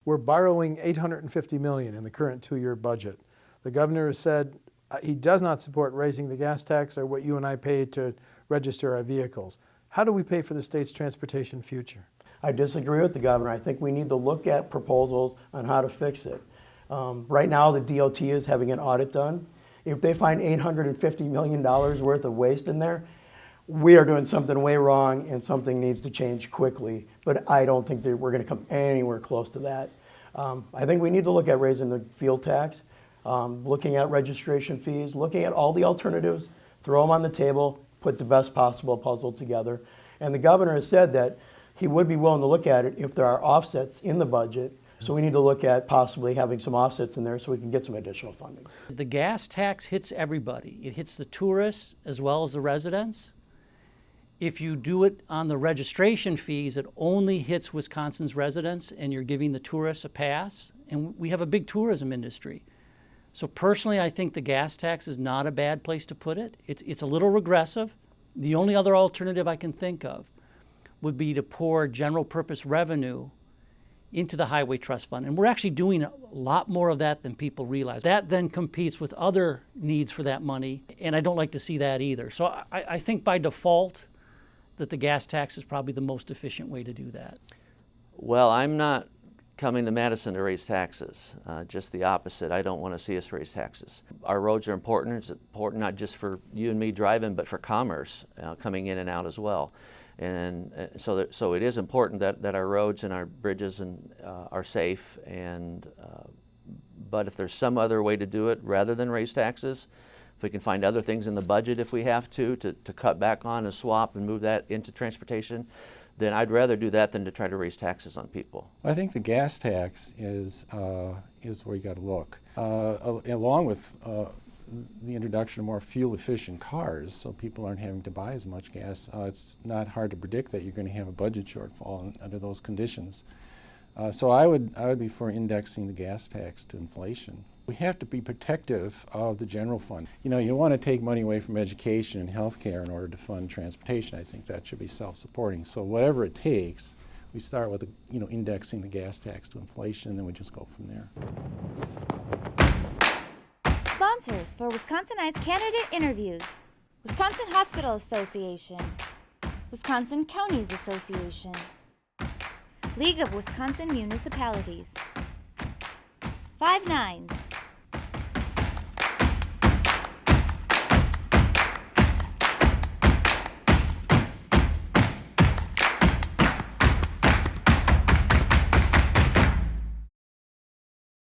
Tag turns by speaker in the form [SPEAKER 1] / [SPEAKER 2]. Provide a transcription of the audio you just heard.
[SPEAKER 1] We're borrowing $850 million in the current two-year budget. The governor has said he does not support raising the gas tax or what you and I pay to register our vehicles. How do we pay for the state's transportation future?
[SPEAKER 2] I disagree with the governor. I think we need to look at proposals on how to fix it. Right now, the DOT is having an audit done. If they find $850 million worth of waste in there, we are doing something way wrong and something needs to change quickly. But I don't think that we're going to come anywhere close to that. I think we need to look at raising the fuel tax, looking at registration fees, looking at all the alternatives, throw them on the table, put the best possible puzzle together. And the governor has said that he would be willing to look at it if there are offsets in the budget. So we need to look at possibly having some offsets in there so we can get some additional funding.
[SPEAKER 3] The gas tax hits everybody. It hits the tourists as well as the residents. If you do it on the registration fees, it only hits Wisconsin's residents and you're giving the tourists a pass. And we have a big tourism industry. So personally, I think the gas tax is not a bad place to put it. It's a little regressive. The only other alternative I can think of would be to pour general purpose revenue into the Highway Trust Fund. And we're actually doing a lot more of that than people realize. That then competes with other needs for that money, and I don't like to see that either. So I think by default that the gas tax is probably the most efficient way to do that.
[SPEAKER 4] Well, I'm not coming to Madison to raise taxes, just the opposite. I don't want to see us raise taxes. Our roads are important. It's important not just for you and me driving, but for commerce coming in and out as well. And so it is important that our roads and our bridges are safe. But if there's some other way to do it rather than raise taxes, if we can find other things in the budget if we have to cut back on and swap and move that into transportation, then I'd rather do that than to try to raise taxes on people.
[SPEAKER 5] I think the gas tax is where you got to look, along with the introduction of more fuel-efficient cars, so people aren't having to buy as much gas. It's not hard to predict that you're going to have a budget shortfall under those conditions. So I would be for indexing the gas tax to inflation. We have to be protective of the general fund. You know, you want to take money away from education and healthcare in order to fund transportation. I think that should be self-supporting. So whatever it takes, we start with indexing the gas tax to inflation, and then we just go from there.
[SPEAKER 6] Sponsors for Wisconsinized candidate interviews: Wisconsin Hospital Association, Wisconsin Counties Association, League of Wisconsin Municipalities, 5 Nines,